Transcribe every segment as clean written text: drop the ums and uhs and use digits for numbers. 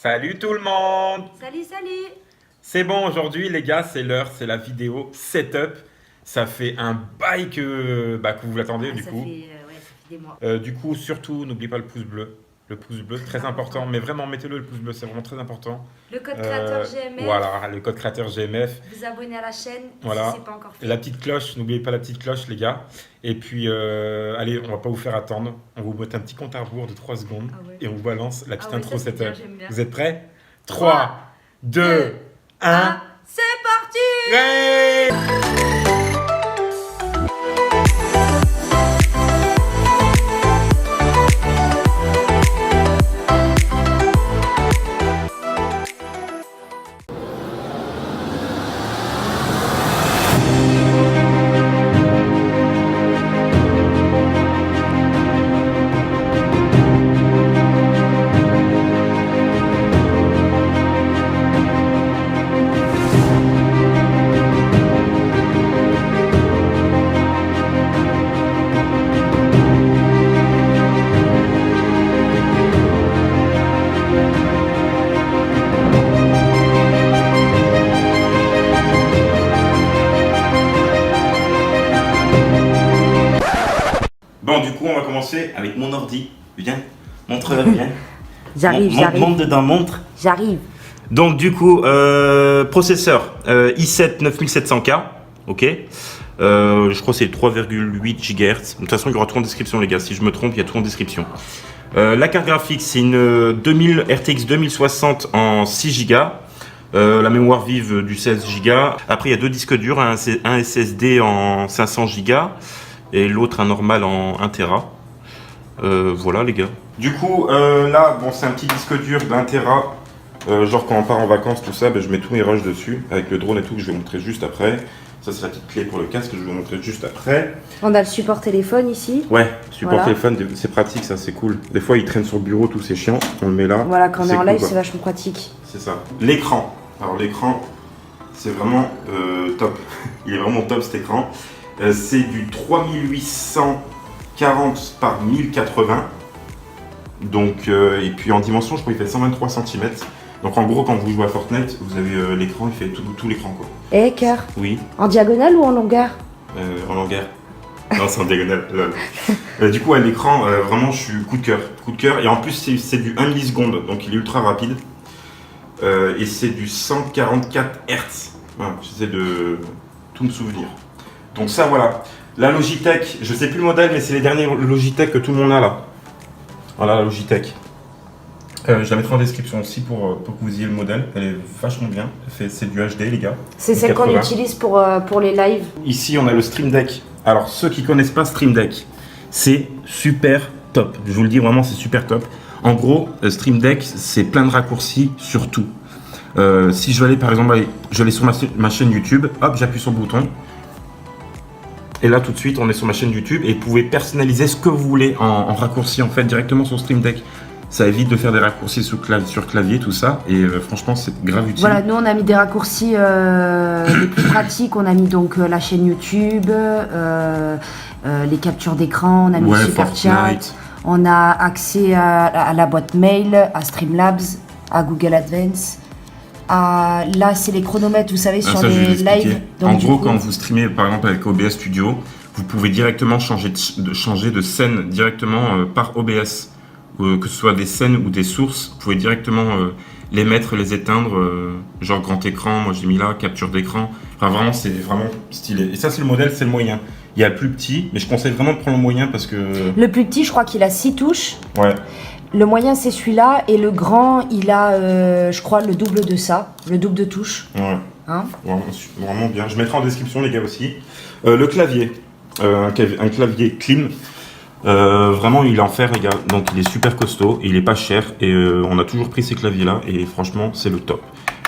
Salut tout le monde! Salut, salut! C'est bon, aujourd'hui les gars, c'est l'heure, c'est la vidéo setup. Ça fait un bail que vous l'attendez du coup. Ça fait des mois. Du coup, surtout, n'oubliez pas le pouce bleu. Le pouce bleu, très important. Mais vraiment, mettez-le le pouce bleu, c'est vraiment très important. Le code créateur GMF. Voilà, le code créateur GMF. Vous abonnez à la chaîne Voilà. si c'est pas encore fait. La petite cloche, n'oubliez pas la petite cloche les gars. Et puis, allez, on va pas vous faire attendre. On vous met un petit compte à rebours de 3 secondes. Ah ouais. Et on vous balance la petite Ah ouais, intro ça, c'est setup. bien, j'aime bien. Vous êtes prêts? 3, 2, 1. Ah, c'est parti! Ouais. Bon, du coup, on va commencer avec mon ordi. Viens, montre-le bien. J'arrive, Montre dedans, montre. J'arrive. Donc, du coup, processeur i7 9700K. Ok. Je crois que c'est 3,8 GHz. De toute façon, il y aura tout en description, les gars. Si je me trompe, il y a tout en description. La carte graphique, c'est une RTX 2060 en 6 Go. La mémoire vive du 16 Go. Après, il y a deux disques durs, un SSD en 500 Go et l'autre un normal en 1 Tera. Voilà les gars. Du coup, là, bon, c'est un petit disque dur d'1 Tera. Genre quand on part en vacances, tout ça, je mets tous mes rushs dessus avec le drone et tout que je vais montrer juste après. Ça, c'est la petite clé pour le casque que je vais vous montrer juste après. On a le support téléphone ici. Ouais, support Voilà. téléphone, c'est pratique, ça, c'est cool. Des fois, il traîne sur le bureau, tout, c'est chiant. On le met là. Voilà, quand on est en cool, live, quoi. c'est vachement pratique. C'est ça. L'écran. Alors, l'écran, c'est vraiment top. Il est vraiment top cet écran. C'est du 3840 par 1080. Donc, et puis en dimension, je crois qu'il fait 123 cm. Donc en gros, quand vous jouez à Fortnite, vous avez l'écran, il fait tout l'écran quoi. Eh, cœur. Oui, En diagonale ou en longueur? en longueur. Non, c'est en diagonale. lol. Du coup, à l'écran, vraiment, je suis coup de cœur. Coup de cœur. Et en plus, c'est du 1 milliseconde, donc il est ultra rapide. Et c'est du 144 Hz. Voilà, j'essaie de tout me souvenir. Donc ça, voilà. La Logitech, je sais plus le modèle, mais c'est les derniers Logitech que tout le monde a là. Voilà la Logitech. Je la mettrai en description aussi pour que vous ayez le modèle. Elle est vachement bien. C'est du HD les gars. C'est celle qu'on utilise pour les lives. Ici on a le Stream Deck. Alors ceux qui connaissent pas Stream Deck, c'est super top. Je vous le dis vraiment, c'est super top. En gros, Stream Deck, c'est plein de raccourcis sur tout. Si je vais aller par exemple, je vais aller sur ma chaîne YouTube, hop, j'appuie sur le bouton. Et là tout de suite on est sur ma chaîne YouTube et vous pouvez personnaliser ce que vous voulez en raccourci en fait directement sur Stream Deck. Ça évite de faire des raccourcis sur clavier, tout ça, et franchement c'est grave utile. Voilà, nous on a mis des raccourcis les plus pratiques. On a mis donc la chaîne YouTube, les captures d'écran, on a mis Super Chat, on a accès à la boîte mail, à Streamlabs, à Google Advance. Là, c'est les chronomètres, vous savez, sur les lives. En gros, quand vous streamez par exemple avec OBS Studio, vous pouvez directement changer de scène directement par OBS. Que ce soit des scènes ou des sources, vous pouvez directement les mettre, les éteindre, genre grand écran, moi j'ai mis là, capture d'écran. Enfin vraiment, c'est vraiment stylé. Et ça, c'est le modèle, c'est le moyen. Il y a le plus petit, mais je conseille vraiment de prendre le moyen parce que... Le plus petit, je crois qu'il a 6 touches. Ouais. Le moyen, c'est celui-là. Et le grand, il a, je crois, le double de ça. Le double de touches. Ouais. Hein? Vraiment bien. Je mettrai en description, les gars, aussi. Le clavier. Un clavier clean. Vraiment il est en fer les gars, donc il est super costaud, il est pas cher et on a toujours pris ces claviers là et franchement c'est le top.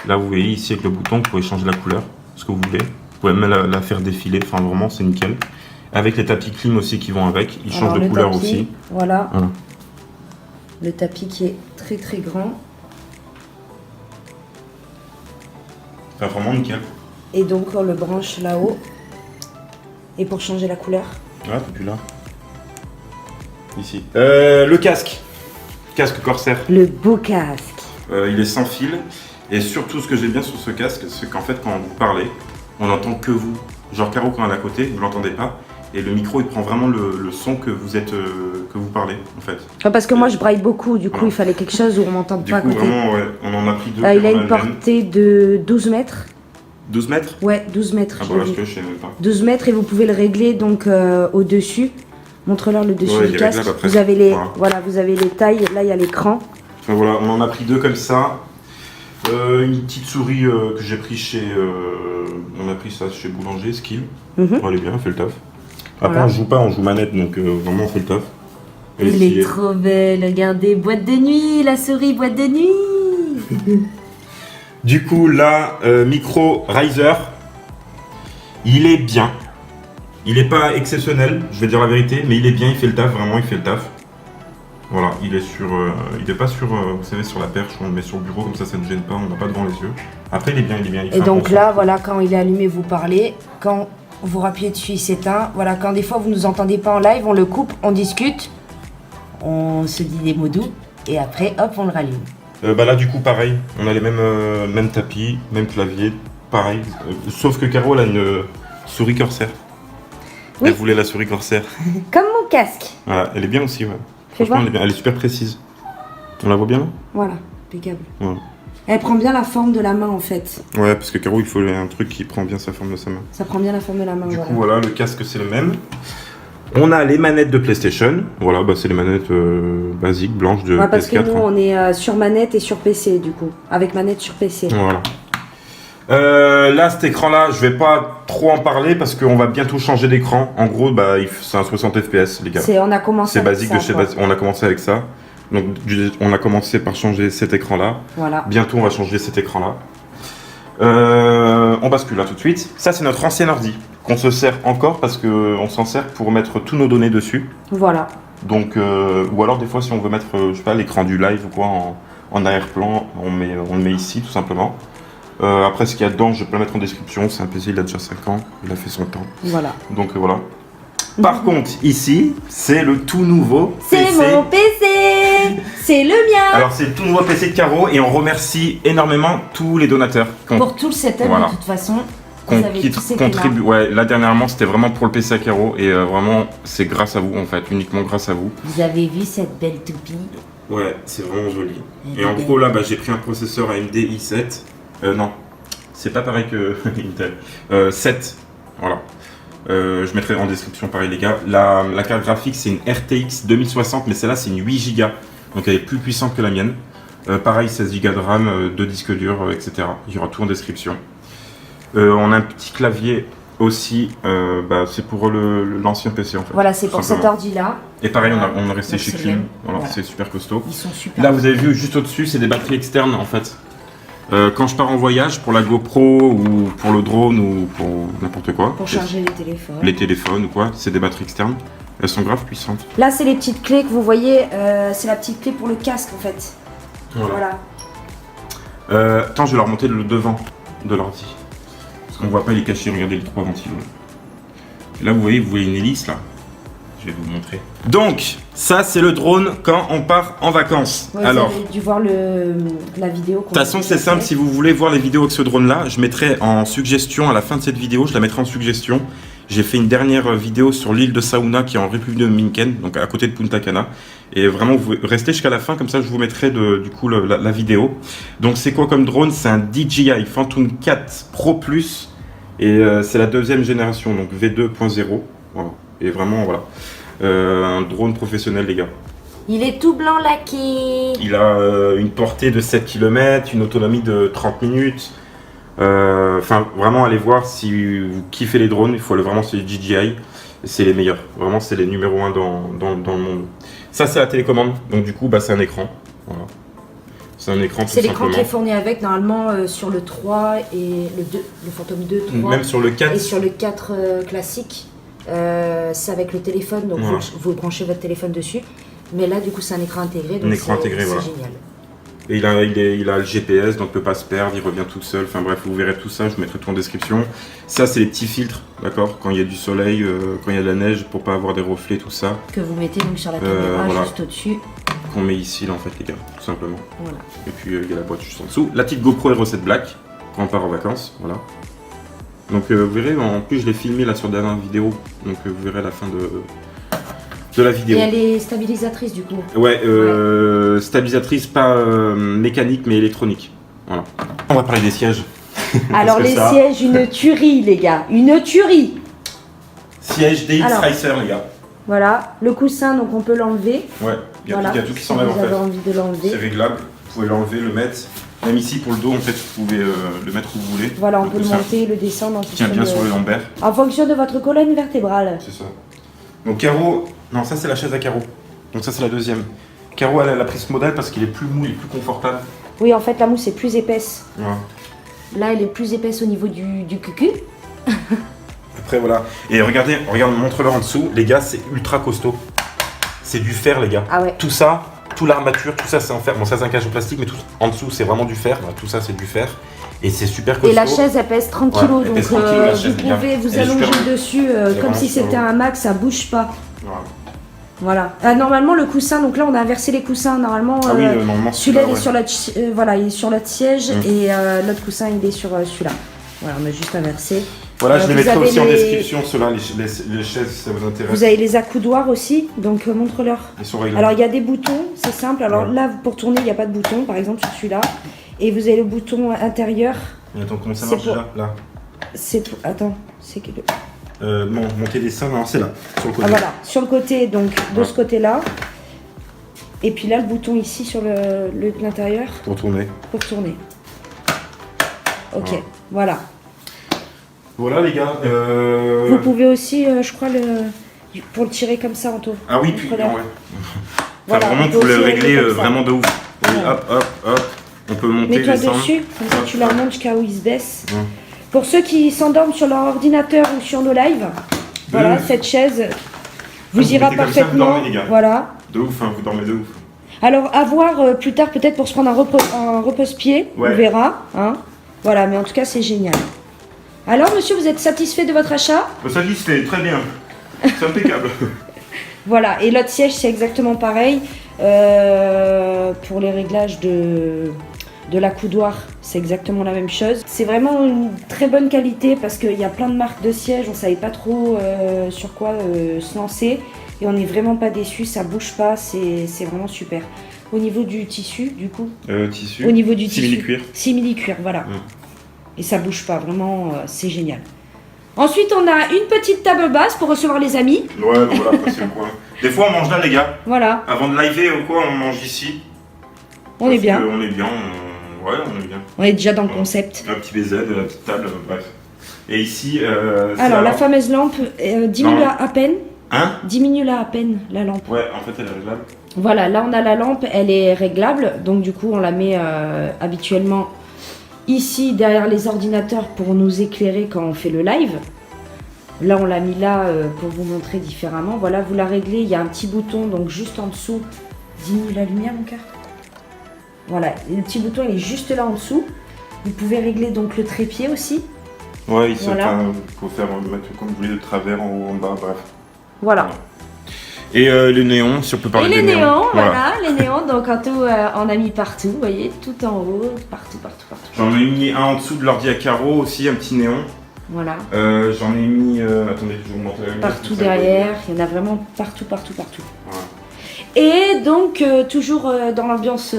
Là vous voyez ici avec le bouton vous pouvez changer la couleur, ce que vous voulez, vous pouvez même la faire défiler, enfin vraiment c'est nickel. Avec les tapis clim aussi qui vont avec, ils changent de couleur tapis, aussi. Voilà. Le tapis qui est très très grand. Enfin vraiment nickel. Et donc on le branche là-haut. Et pour changer la couleur. Ah c'est plus là. Ici. Le casque. Casque Corsair. Le beau casque. Il est sans fil. Et surtout, ce que j'aime bien sur ce casque, c'est qu'en fait, quand vous parlez, on n'entend que vous. Genre Caro, quand elle est à côté, vous ne l'entendez pas. Et le micro, il prend vraiment le son que vous parlez, en fait. Parce que moi, je braille beaucoup, du coup, il fallait quelque chose où on m'entende pas à côté. Du coup, vraiment, ouais, on en a pris deux. Il a une portée de 12 mètres. 12 mètres? Ouais, 12 mètres. Ah bah là, je sais même pas. 12 mètres et vous pouvez le régler donc au-dessus. Montre-leur le dessus du casque. Vous avez vous avez les tailles. Là, il y a l'écran. Enfin, voilà, on en a pris deux comme ça. Une petite souris que j'ai pris chez... on a pris ça chez Boulanger, Skill. Elle est bien, elle fait le taf. Après, on joue pas, on joue manette, donc vraiment, on fait le taf. Elle est trop belle, regardez, boîte de nuit, la souris, boîte de nuit. Du coup, là, micro riser, il est bien. Il n'est pas exceptionnel, je vais dire la vérité, mais il est bien, il fait le taf, vraiment, il fait le taf. Voilà, il est sur, il est pas sur, vous savez, sur la perche, on le met sur le bureau, comme ça ne gêne pas, on n'a pas devant les yeux. Après, il est bien, il est bien. Il et donc là, voilà, quand il est allumé, vous parlez. Quand vous rappuyez dessus, il s'éteint. Voilà, quand des fois vous nous entendez pas en live, on le coupe, on discute, on se dit des mots doux, et après, hop, on le rallume. Bah là, du coup, pareil, on a les mêmes tapis, même clavier, pareil. Sauf que Caro, elle a une souris Corsair. Oui. Elle voulait la souris Corsair. Comme mon casque. Voilà, elle est bien aussi, ouais. Franchement, elle est bien. Elle est super précise. On la voit bien là? Voilà, impeccable. Voilà. Elle prend bien la forme de la main en fait. Ouais, parce que Caro, il faut un truc qui prend bien sa forme de sa main. Ça prend bien la forme de la main. Du coup, voilà, le casque c'est le même. On a les manettes de PlayStation. Voilà, bah, c'est les manettes basiques, blanches de PS4. Parce que nous, on est sur manette et sur PC du coup. Avec manette sur PC. Voilà. Là, cet écran-là, je vais pas trop en parler parce qu'on va bientôt changer d'écran. En gros, bah, c'est un 60 FPS, les gars. On a commencé. C'est basique de chez Basique. On a commencé avec ça. Donc, on a commencé par changer cet écran-là. Voilà. Bientôt, on va changer cet écran-là. On bascule là tout de suite. Ça, c'est notre ancien ordi qu'on se sert encore parce qu'on s'en sert pour mettre tous nos données dessus. Voilà. Donc, ou alors des fois, si on veut mettre, je sais pas, l'écran du live ou quoi en arrière-plan, on le met ici tout simplement. Après, ce qu'il y a dedans, je peux le mettre en description. C'est un PC, il a déjà 5 ans, il a fait son temps. Voilà. Donc voilà. Par contre, ici, c'est le tout nouveau PC. C'est mon PC. C'est le mien. Alors, c'est le tout nouveau PC de Caro et on remercie énormément tous les donateurs. Pour tout le setup, de toute façon. Qui contribuent. Ouais, là dernièrement, c'était vraiment pour le PC à Caro et vraiment, c'est grâce à vous en fait, uniquement grâce à vous. Vous avez vu cette belle toupie? Ouais, c'est vraiment joli. Et en gros, là, bah, j'ai pris un processeur AMD i7. Non, c'est pas pareil que Intel. 7, voilà. Je mettrai en description pareil les gars. La carte graphique c'est une RTX 2060 mais celle-là c'est une 8 Go. Donc elle est plus puissante que la mienne. Pareil 16 Go de RAM, 2 disques durs, etc. Il y aura tout en description. On a un petit clavier aussi, c'est pour l'ancien PC en fait. Voilà, c'est pour cet ordi là. Et pareil on est resté chez Klim, voilà. C'est super costaud. Ils sont super. Là vous avez vu juste au-dessus c'est des batteries externes en fait. Quand je pars en voyage pour la GoPro ou pour le drone ou pour n'importe quoi. Pour charger les téléphones. Les téléphones ou quoi, c'est des batteries externes. Elles sont grave puissantes. Là, c'est les petites clés que vous voyez. C'est la petite clé pour le casque en fait. Voilà. Attends, je vais leur monter le devant de l'ordi. Parce qu'on voit pas les cacher, regardez les trois ventilos. Et là, vous voyez une hélice là. Je vais vous montrer. Donc, ça c'est le drone quand on part en vacances. Ouais, alors, vous avez dû voir la vidéo. De toute façon, c'est simple. Si vous voulez voir les vidéos avec ce drone-là, je mettrai en suggestion à la fin de cette vidéo. Je la mettrai en suggestion. J'ai fait une dernière vidéo sur l'île de Saouna qui est en République dominicaine, donc à côté de Punta Cana. Et vraiment, vous restez jusqu'à la fin, comme ça je vous mettrai du coup la vidéo. Donc c'est quoi comme drone? C'est un DJI Phantom 4 Pro Plus. Et c'est la deuxième génération, donc V2.0. Voilà. Et vraiment, voilà. Un drone professionnel, les gars. Il est tout blanc laqué. Il a une portée de 7 km, une autonomie de 30 minutes. Enfin, vraiment, allez voir si vous kiffez les drones. Il faut aller vraiment sur les DJI. C'est les meilleurs. Vraiment, c'est les numéros 1 dans le monde. Ça, c'est la télécommande. Donc, du coup, c'est un écran. Voilà. C'est un écran tout simplement. C'est l'écran qui est fourni avec, normalement, sur le 3 et le 2, le Phantom 2, 3. Même sur le 4. Et sur le 4 classique. C'est avec le téléphone, donc voilà. vous branchez votre téléphone dessus. Mais là, du coup, c'est un écran intégré, donc c'est génial. Et il a le GPS, donc il ne peut pas se perdre, il revient tout seul. Enfin bref, vous verrez tout ça, je vous mettrai tout en description. Ça, c'est les petits filtres, d'accord? Quand il y a du soleil, quand il y a de la neige, pour pas avoir des reflets, tout ça. Que vous mettez donc sur la caméra, juste au-dessus. qu'on met ici, là, en fait, les gars, tout simplement. Voilà. Et puis, il y a la boîte juste en dessous. La petite GoPro Hero 7 Black, quand on part en vacances, voilà. Donc, vous verrez, en plus, je l'ai filmé, là, sur la dernière vidéo. Donc, vous verrez à la fin de la vidéo. Et elle est stabilisatrice, du coup. Ouais, stabilisatrice, pas mécanique, mais électronique. Voilà. On va parler des sièges. Alors, les sièges, une tuerie, les gars. Une tuerie. Siège DX Racer, les gars. Voilà, le coussin, donc on peut l'enlever. Ouais, il y a tout qui s'enlève en fait. Vous avez envie de l'enlever. C'est réglable, vous pouvez l'enlever, le mettre. Même ici pour le dos, en fait, vous pouvez le mettre où vous voulez. Voilà, on peut le monter, le descendre. Tiens bien sur le lombaire. En fonction de votre colonne vertébrale. C'est ça. Donc Caro, non, ça c'est la chaise à carreaux. Donc ça c'est la deuxième. Caro, elle a pris ce modèle parce qu'il est plus mou, il est plus confortable. Oui, en fait, la mousse est plus épaisse. Ouais. Là, elle est plus épaisse au niveau du cucu. Après, voilà. Et regardez, montre-leur en dessous. Les gars, c'est ultra costaud. C'est du fer, les gars. Ah ouais. Tout ça, toute l'armature, tout ça, c'est en fer. Bon, ça, c'est un cage en plastique, mais tout en dessous, c'est vraiment du fer. Bah, tout ça, c'est du fer. Et c'est super costaud. Et la chaise, elle pèse 30 kg. Donc, pèse 30 kilos, la chaise, vous pouvez vous allonger dessus comme si c'était un Mac, ça bouge pas. Voilà. Normalement, le coussin, donc là, on a inversé les coussins. Normalement, celui-là, il est sur voilà, il est sur notre siège et l'autre coussin, il est sur celui-là. Voilà, on a juste inversé. Voilà, je les mettrai aussi en description, ceux-là, les chaises, si ça vous intéresse. Vous avez les accoudoirs aussi, donc montre-leur. Ils sont réglables. Alors, il y a des boutons, c'est simple. Alors là, pour tourner, il n'y a pas de bouton, par exemple, sur celui-là. Et vous avez le bouton intérieur. Mais attends, comment ça marche déjà là? C'est pour... Attends, c'est que... monter les seins, non, c'est là, sur le côté. Ah voilà, sur le côté, donc de ce côté-là. Et puis là, le bouton ici sur l'intérieur. Pour tourner. Pour tourner. Ok, voilà. Voilà les gars. Vous pouvez aussi, je crois, pour le tirer comme ça en taux. Ah oui, puis ouais. Voilà, vraiment, vous pouvez le régler vraiment de ouf. Oui, hop, hop, hop. On peut monter les seins. Mets-toi dessus, comme ça tu leur montres jusqu'à où ils se baissent. Pour ceux qui s'endorment sur leur ordinateur ou sur nos lives, voilà, cette chaise vous ira parfaitement. Vous dormez, les gars. Voilà. De ouf, hein, vous dormez de ouf. Alors, à voir plus tard, peut-être pour se prendre un repose-pied, on verra. Hein. Voilà, mais en tout cas, c'est génial. Alors, monsieur, vous êtes satisfait de votre achat? Satisfait, très bien. C'est impeccable. Voilà, et l'autre siège, c'est exactement pareil. Pour les réglages de l'accoudoir, c'est exactement la même chose. C'est vraiment une très bonne qualité parce qu'il y a plein de marques de sièges, on ne savait pas trop sur quoi se lancer. Et on n'est vraiment pas déçus, ça bouge pas, c'est vraiment super. Au niveau du tissu, du coup Tissu. Au niveau du tissu. Simili-cuir. Simili-cuir, voilà. Et ça bouge pas, vraiment, c'est génial. Ensuite, on a une petite table basse pour recevoir les amis. Ouais, donc voilà, c'est le coin. Des fois, on mange là, les gars. Voilà. Avant de liver ou quoi, on mange ici. On est bien. On est bien, ouais, on est bien. On est déjà dans le concept. Un petit BZ, la petite table, bref. Et ici, alors, la fameuse lampe diminue à peine. Hein? Diminue-la à peine, la lampe. Ouais, en fait, elle est réglable. Voilà, là, on a la lampe, elle est réglable. Donc, du coup, on la met habituellement ici, derrière les ordinateurs, pour nous éclairer quand on fait le live. Là, on l'a mis là pour vous montrer différemment. Voilà, vous la réglez. Il y a un petit bouton, donc juste en dessous. Diminue la lumière, mon cœur. Voilà, le petit bouton, il est juste là en dessous. Vous pouvez régler donc le trépied aussi. Ouais, il faut mettre comme vous voulez de travers, en haut, en bas, bref. Voilà. Et les néons, si on peut parler des néons. Et les néons, voilà, les néons. Donc, en tout, on a mis partout, vous voyez, tout en haut, partout. J'en ai mis un en dessous de l'ordi à carreaux aussi, un petit néon. Voilà. J'en ai mis, attendez, je vais vous montrer la lumière. Partout derrière, il y en a vraiment partout. Voilà. Et donc, toujours dans l'ambiance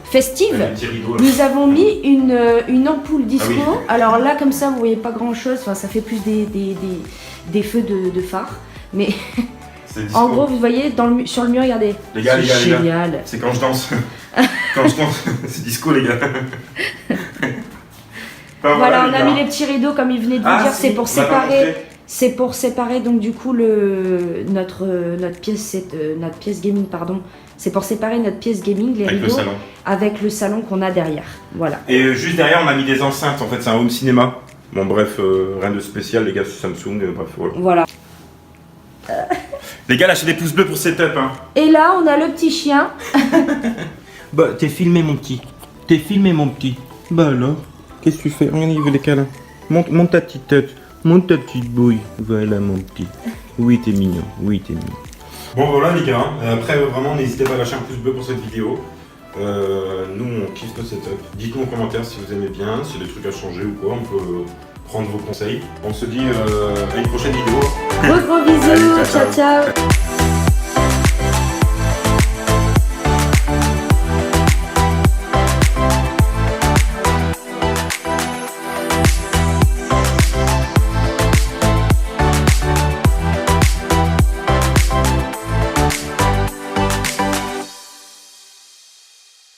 festive, nous avons mis une ampoule disco. Ah oui. Alors là, comme ça, vous voyez pas grand-chose, enfin, ça fait plus des feux de phare. Mais en gros, vous voyez, sur le mur, regardez. Les gars, génial. C'est quand je danse. Quand je danse, c'est disco, les gars. Enfin, voilà, on a mis les petits rideaux, comme il venait de vous dire, c'est pour séparer. C'est pour séparer donc du coup notre pièce gaming, pardon. C'est pour séparer notre pièce gaming, les rideaux, avec le salon qu'on a derrière. Voilà. Et juste derrière, on a mis des enceintes. En fait, c'est un home cinéma. Bon, bref, rien de spécial, les gars, sur Samsung. Bref, voilà. Les gars, lâchez des pouces bleus pour setup. Hein. Et là, on a le petit chien. Bah, t'es filmé, mon petit. Bah alors, qu'est-ce que tu fais? Regarde, il veut des câlins. Monte ta petite tête. Monte ta petite bouille. Voilà, mon petit. Oui, t'es mignon. Bon voilà les gars, après vraiment n'hésitez pas à lâcher un pouce bleu pour cette vidéo. Nous on kiffe notre setup. Dites-nous en commentaire si vous aimez bien, s'il y a des trucs à changer ou quoi, on peut prendre vos conseils. On se dit à une prochaine vidéo. Gros bisous, ciao ciao.